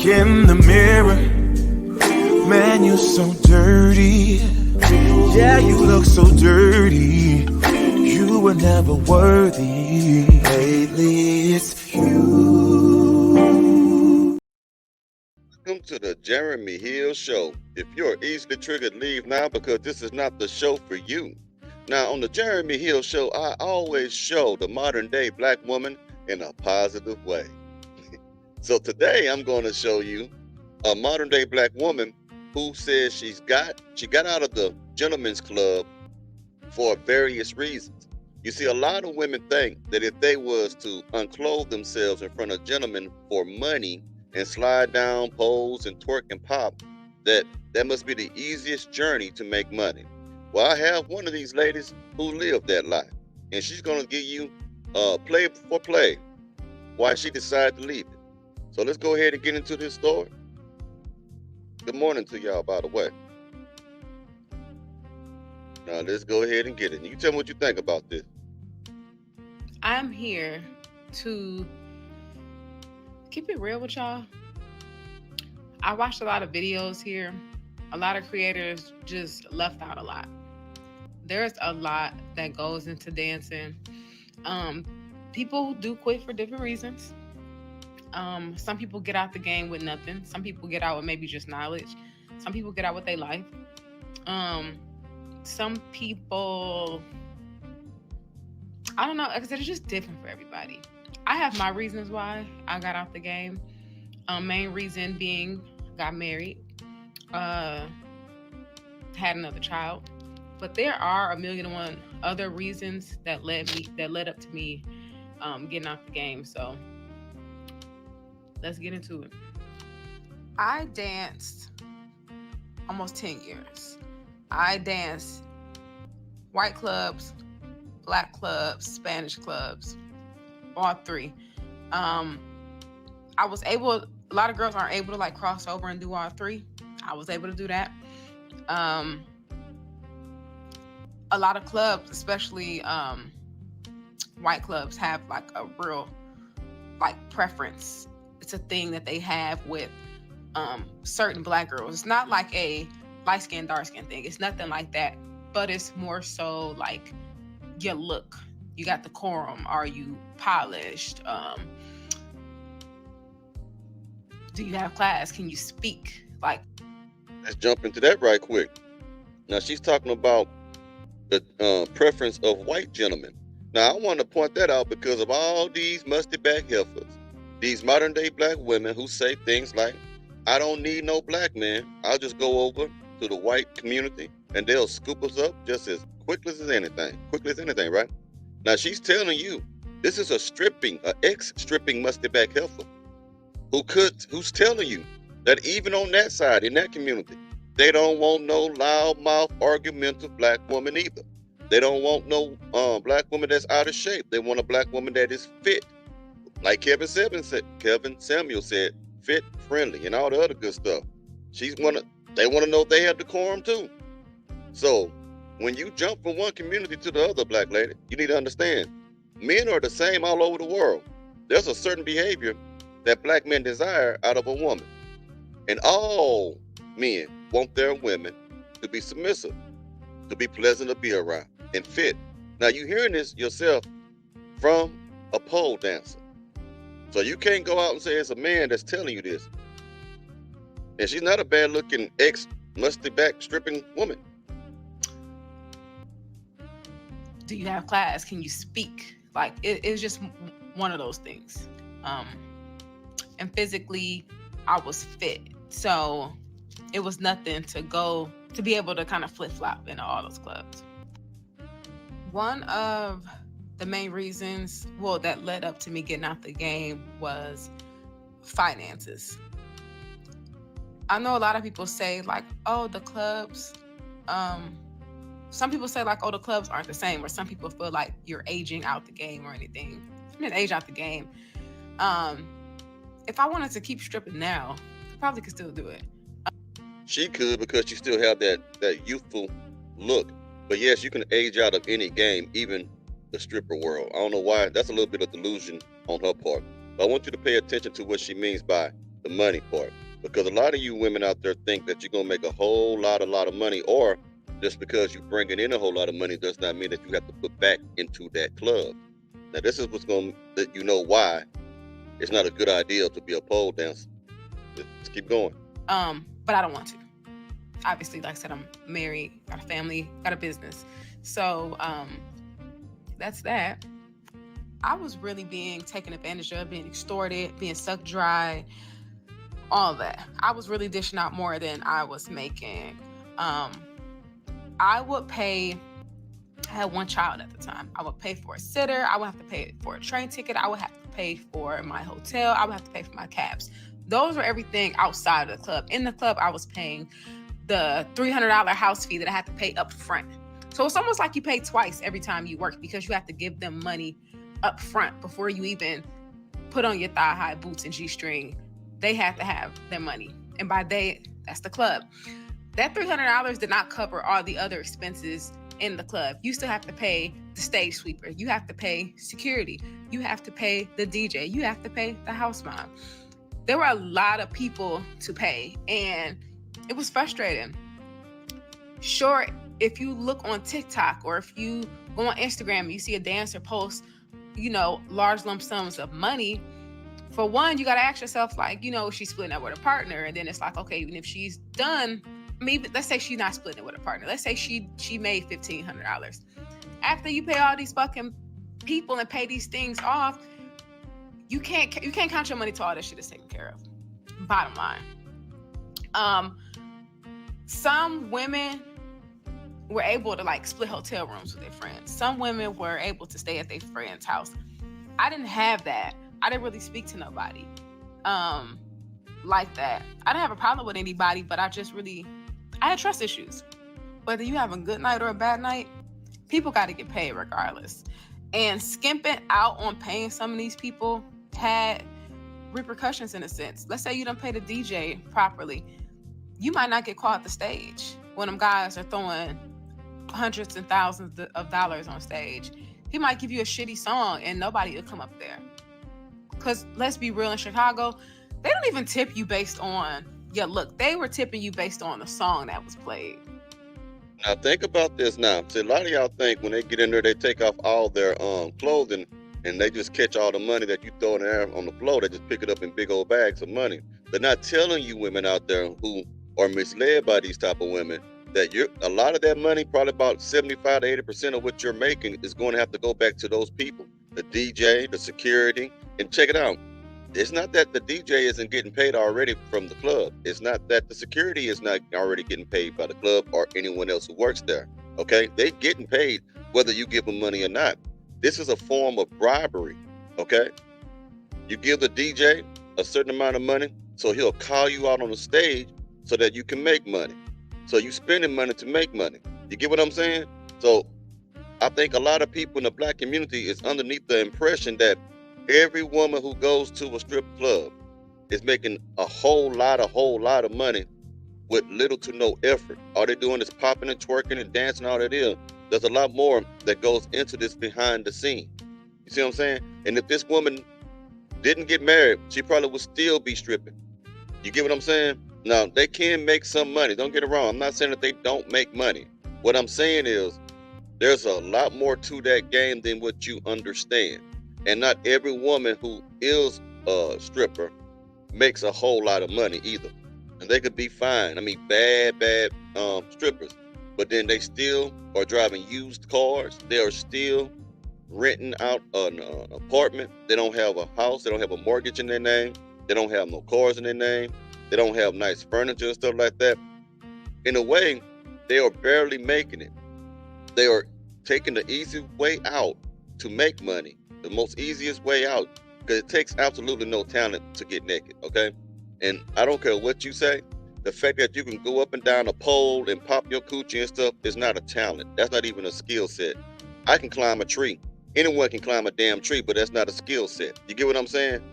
look in the mirror, man, you're so dirty. Yeah, you look so dirty. You were never worthy. Lately, it's you. Welcome to the Jeremy Hill Show. If you're easily triggered, leave now because this is not the show for you. Now, on the Jeremy Hill Show, I always show the modern day black woman in a positive way. So today I'm going to show you a modern day black woman who says she got out of the gentleman's club for various reasons. You see, a lot of women think that if they was to unclothe themselves in front of gentlemen for money and slide down poles and twerk and pop, that must be the easiest journey to make money. Well, I have one of these ladies who lived that life, and she's going to give you play for play why she decided to leave it. So let's go ahead and get into this story. Good morning to y'all, by the way. Now let's go ahead and get it. You can tell me what you think about this. I'm here to keep it real with y'all. I watched a lot of videos here. A lot of creators just left out a lot. There's a lot that goes into dancing. People do quit for different reasons. Some people get out the game with nothing. Some people get out with maybe just knowledge. Some people get out with their life. Some people, I don't know, because it's just different for everybody. I have my reasons why I got out the game. Main reason being got married, had another child. But there are a million and one other reasons that led up to me getting out the game. So let's get into it. I danced almost 10 years. I danced white clubs, black clubs, Spanish clubs, all three. A lot of girls aren't able to like cross over and do all three. I was able to do that. A lot of clubs, especially white clubs, have like a real like preference. It's a thing that they have with certain black girls. It's not like a light skin, dark skin thing. It's nothing like that. But it's more so like your look. You got decorum. Are you polished? Do you have class? Can you speak? Like, let's jump into that right quick. Now she's talking about the preference of white gentlemen. Now I want to point that out because of all these musty back heifers, these modern day black women who say things like, I don't need no black man. I'll just go over to the white community and they'll scoop us up just as quickly as anything, right? Now she's telling you, this is an ex-stripping musty back heifer who's telling you that even on that side, in that community, they don't want no loudmouth, argumentative black woman either. They don't want no black woman that's out of shape. They want a black woman that is fit. Like Kevin Samuel said, fit, friendly, and all the other good stuff. They want to know they have decorum too. So when you jump from one community to the other, black lady, you need to understand, men are the same all over the world. There's a certain behavior that black men desire out of a woman. And all men want their women to be submissive, to be pleasant to be around, and fit. Now you're hearing this yourself from a pole dancer. So you can't go out and say it's a man that's telling you this. And she's not a bad looking ex-musty back stripping woman. do you have class? Can you speak? Like it's just one of those things. And physically, I was fit. So it was nothing to be able to kind of flip-flop into all those clubs. One of the main reasons, that led up to me getting out the game was finances. I know a lot of people say like, oh, the clubs, some people say like, oh, the clubs aren't the same, or some people feel like you're aging out the game or anything. I didn't age out the game. If I wanted to keep stripping now, I probably could still do it. She could, because she still have that youthful look. But yes, you can age out of any game, even the stripper world. I don't know why. That's a little bit of delusion on her part. But I want you to pay attention to what she means by the money part. Because a lot of you women out there think that you're gonna make a whole lot of money, or just because you're bringing in a whole lot of money does not mean that you have to put back into that club. Now, this is what's gonna let you know why it's not a good idea to be a pole dancer. Let's keep going. But I don't want to. Obviously, like I said, I'm married, got a family, got a business. So that's that. I was really being taken advantage of, being extorted, being sucked dry, all that. I was really dishing out more than I was making. I would pay, I had one child at the time. I would pay for a sitter. I would have to pay for a train ticket. I would have to pay for my hotel. I would have to pay for my cabs. Those were everything outside of the club. In the club, I was paying the $300 house fee that I had to pay up front. So it's almost like you pay twice every time you work, because you have to give them money up front before you even put on your thigh-high boots and G-string. They have to have their money. And by they, that's the club. That $300 did not cover all the other expenses in the club. You still have to pay the stage sweeper. You have to pay security. You have to pay the DJ. You have to pay the house mom. There were a lot of people to pay, and it was frustrating. Sure, if you look on TikTok or if you go on Instagram and you see a dancer post, large lump sums of money, for one, you got to ask yourself, like, she's splitting up with a partner. And then it's like, okay, even if she's done, maybe let's say she's not splitting it with a partner. Let's say she made $1,500. After you pay all these fucking people and pay these things off, you can't count your money till all this shit is taken care of. Bottom line. Some women were able to split hotel rooms with their friends. Some women were able to stay at their friend's house. I didn't have that. I didn't really speak to nobody like that. I didn't have a problem with anybody, but I had trust issues. Whether you have a good night or a bad night, people got to get paid regardless. And skimping out on paying some of these people had repercussions in a sense. Let's say you don't pay the DJ properly. You might not get caught at the stage when them guys are throwing hundreds and thousands of dollars on stage. He might give you a shitty song and nobody will come up there. Because let's be real, in Chicago, they don't even tip you based on your look. They were tipping you based on the song that was played. Now think about this now. See, a lot of y'all think when they get in there, they take off all their clothing and they just catch all the money that you throw in there on the floor. They just pick it up in big old bags of money. They're not telling you women out there who are misled by these type of women that a lot of that money, probably about 75 to 80% of what you're making, is going to have to go back to those people. The DJ, the security. And check it out. It's not that the DJ isn't getting paid already from the club. It's not that the security is not already getting paid by the club or anyone else who works there. Okay? They're getting paid whether you give them money or not. This is a form of bribery. Okay? You give the DJ a certain amount of money, so he'll call you out on the stage so that you can make money. So you spending money to make money. You get what I'm saying? So I think a lot of people in the black community is underneath the impression that every woman who goes to a strip club is making a whole lot of money with little to no effort. All they're doing is popping and twerking and dancing, all that is. There's a lot more that goes into this behind the scene. You see what I'm saying? And if this woman didn't get married, she probably would still be stripping. You get what I'm saying? Now, they can make some money. Don't get it wrong. I'm not saying that they don't make money. What I'm saying is there's a lot more to that game than what you understand. And not every woman who is a stripper makes a whole lot of money either. And they could be fine. I mean, bad strippers. But then they still are driving used cars. They are still renting out an apartment. They don't have a house. They don't have a mortgage in their name. They don't have no cars in their name. They don't have nice furniture and stuff like that. In a way, they are barely making it. They are taking the easy way out to make money. The most easiest way out, because it takes absolutely no talent to get naked, okay? And I don't care what you say, the fact that you can go up and down a pole and pop your coochie and stuff is not a talent. That's not even a skill set. I can climb a tree. Anyone can climb a damn tree, but that's not a skill set. You get what I'm saying?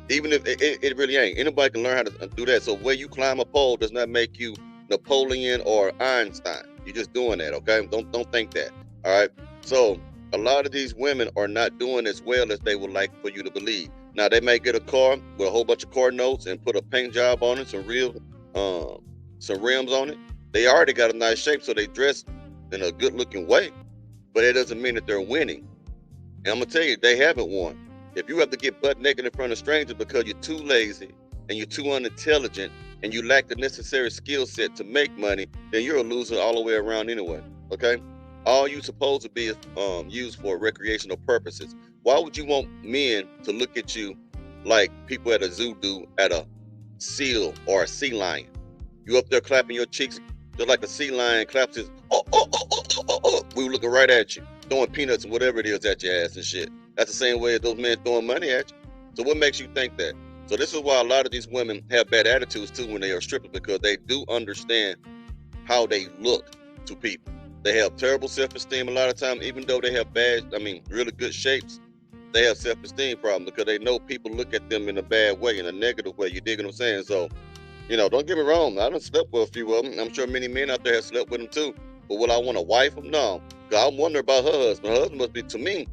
Even if it really ain't. Anybody can learn how to do that. So where you climb a pole does not make you Napoleon or Einstein. You're just doing that, okay? Don't think that, all right? So a lot of these women are not doing as well as they would like for you to believe. Now they may get a car with a whole bunch of car notes and put a paint job on it, some rims on it. They already got a nice shape, so they dress in a good looking way. But it doesn't mean that they're winning. And I'm gonna tell you, they haven't won. If you have to get butt naked in front of strangers because you're too lazy and you're too unintelligent and you lack the necessary skill set to make money, then you're a loser all the way around anyway. Okay? All you supposed to be is used for recreational purposes. Why would you want men to look at you like people at a zoo do at a seal or a sea lion? You up there clapping your cheeks just like a sea lion claps his we were looking right at you, throwing peanuts and whatever it is at your ass and shit. That's the same way as those men throwing money at you. So what makes you think that? So this is why a lot of these women have bad attitudes too when they are strippers, because they do understand how they look to people. They have terrible self-esteem a lot of time, even though they have really good shapes. They have self-esteem problems because they know people look at them in a bad way, in a negative way. You dig what I'm saying? So, don't get me wrong. I done slept with a few of them. I'm sure many men out there have slept with them too. But would I want to wife them? No. Because I'm wondering about her husband. Her husband must be, to me,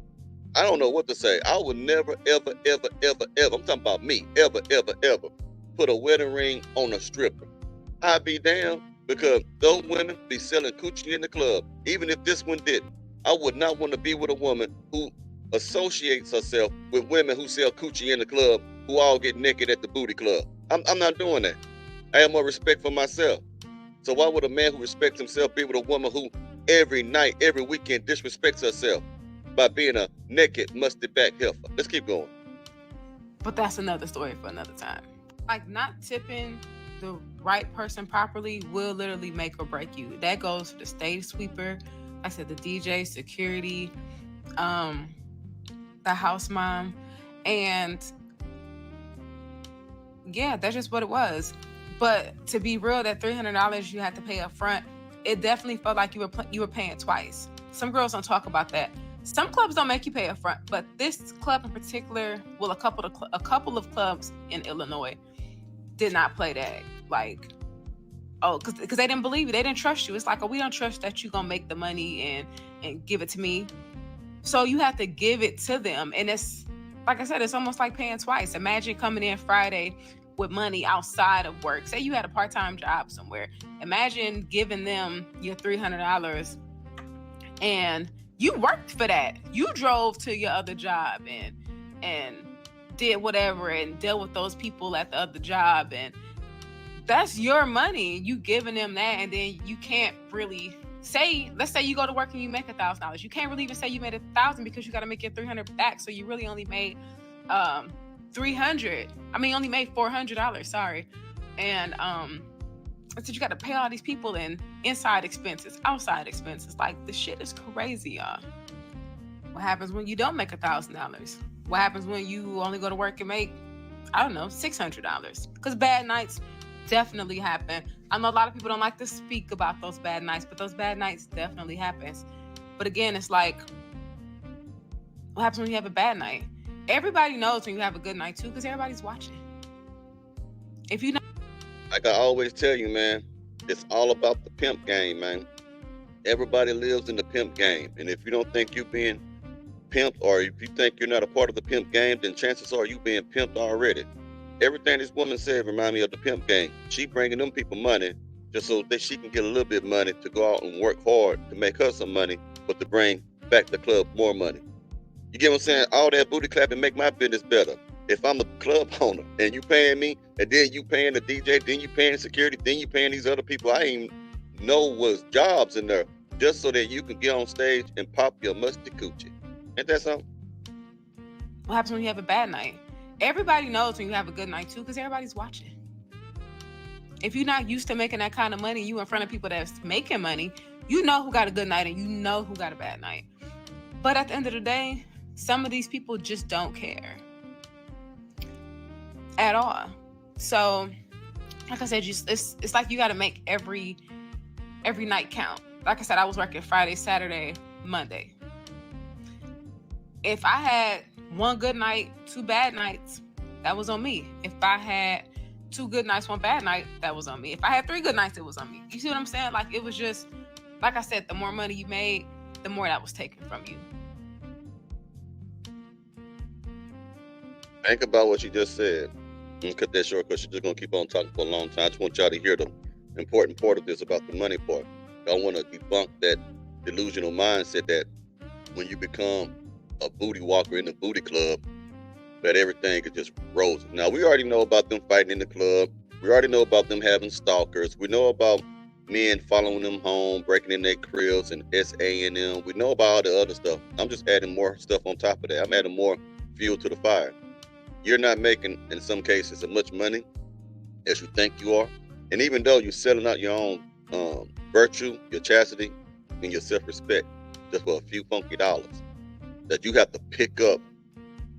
I don't know what to say. I would never, ever, ever, ever, ever, I'm talking about me, ever, ever, ever, put a wedding ring on a stripper. I'd be damned, because those women be selling coochie in the club. Even if this one didn't. I would not want to be with a woman who associates herself with women who sell coochie in the club, who all get naked at the booty club. I'm not doing that. I have more respect for myself. So why would a man who respects himself be with a woman who every night, every weekend disrespects herself by being a naked, musty back heifer? Let's keep going. But that's another story for another time. Like, not tipping the right person properly will literally make or break you. That goes for the stage sweeper, like I said, the DJ, security, the house mom, and yeah, that's just what it was. But to be real, that $300 you had to pay up front, it definitely felt like you were paying twice. Some girls don't talk about that. Some clubs don't make you pay up front, but this club in particular, well, a couple of clubs in Illinois did not play that. Like, because they didn't believe you, they didn't trust you. It's like, we don't trust that you're gonna make the money and give it to me. So you have to give it to them, and it's like I said, it's almost like paying twice. Imagine coming in Friday with money outside of work. Say you had a part-time job somewhere. Imagine giving them your $300 and you worked for that. You drove to your other job and did whatever and dealt with those people at the other job, and that's your money. You giving them that, and then you can't really say, let's say you go to work and you make $1,000. You can't really even say you made $1,000 because you got to make your $300 back. So you really only made $300. Only made $400. Sorry, and so you got to pay all these people in inside expenses, outside expenses. Like, the shit is crazy, y'all. What happens when you don't make $1,000? What happens when you only go to work and make, I don't know, $600? Because bad nights definitely happen. I know a lot of people don't like to speak about those bad nights, but those bad nights definitely happens. But again, it's like, what happens when you have a bad night? Everybody knows when you have a good night too, because everybody's watching. If you know, like I always tell you, man, it's all about the pimp game, man. Everybody lives in the pimp game, and if you don't think you're being pimped, or if you think you're not a part of the pimp game, then chances are you being pimped already. Everything this woman said remind me of the pimp game. She bringing them people money just so that she can get a little bit of money to go out and work hard to make her some money, but to bring back the club more money. You get what I'm saying? All that booty clapping make my business better. If I'm the club owner and you paying me, and then you paying the DJ, then you paying security, then you paying these other people I ain't know was jobs in there, just so that you can get on stage and pop your musty coochie. Ain't that something? what happens when you have a bad night? Everybody knows when you have a good night too, because everybody's watching. If you're not used to making that kind of money, you in front of people that's making money, you know who got a good night and you know who got a bad night. But at the end of the day, some of these people just don't care at all. So, like I said, it's like you got to make every night count. Like I said, I was working Friday, Saturday, Monday. If I had one good night, 2 bad nights, that was on me. If I had 2 good nights, 1 bad night, that was on me. If I had 3 good nights, it was on me. You see what I'm saying? Like, it was just, like I said, the more money you made, the more that was taken from you. Think about what you just said. And cut that short because you're just gonna keep on talking for a long time. I just want y'all to hear the important part of this about the money part. I want to debunk that delusional mindset that when you become a booty walker in the booty club, that everything is just roses. Now we already know about them fighting in the club. We already know about them having stalkers. We know about men following them home, breaking in their cribs and SA&M. We know about all the other stuff. I'm just adding more stuff on top of that. I'm adding more fuel to the fire. You're not making, in some cases, as much money as you think you are. And even though you're selling out your own virtue, your chastity, and your self-respect just for a few funky dollars that you have to pick up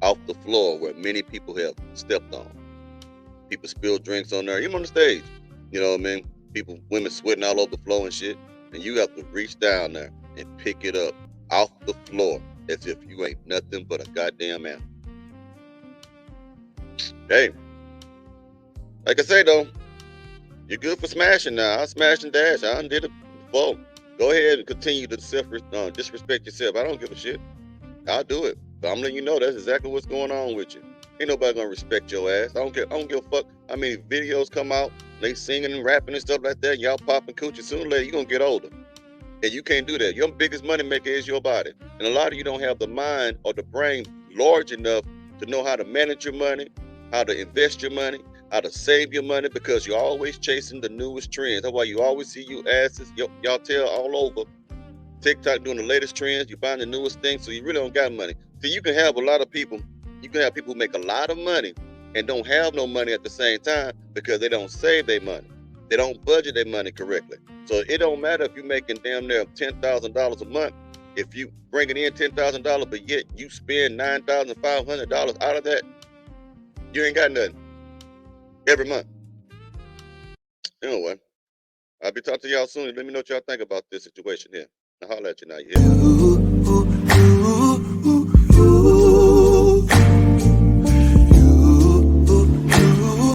off the floor where many people have stepped on. People spill drinks on there, even on the stage. You know what I mean? People, women sweating all over the floor and shit. And you have to reach down there and pick it up off the floor as if you ain't nothing but a goddamn animal. Hey, like I say though, you're good for smashing now. I smash and dash. I done did it before. Go ahead and continue to disrespect yourself. I don't give a shit. I'll do it. But I'm letting you know that's exactly what's going on with you. Ain't nobody gonna respect your ass. I don't give a fuck how many videos come out, they singing and rapping and stuff like that, and y'all popping coochie. Sooner or later, you're gonna get older. And you can't do that. Your biggest money maker is your body. And a lot of you don't have the mind or the brain large enough to know how to manage your money, how to invest your money, how to save your money, because you're always chasing the newest trends. That's why you always see you asses, y'all tell all over TikTok doing the latest trends. You find the newest things, so you really don't got money. So you can have a lot of people. You can have people who make a lot of money and don't have no money at the same time because they don't save their money. They don't budget their money correctly. So it don't matter if you're making damn near $10,000 a month. If you bringing in $10,000, but yet you spend $9,500 out of that, you ain't got nothing every month. Anyway, I'll be talking to y'all soon. Let me know what y'all think about this situation here. I'll holler at you now. You hear me?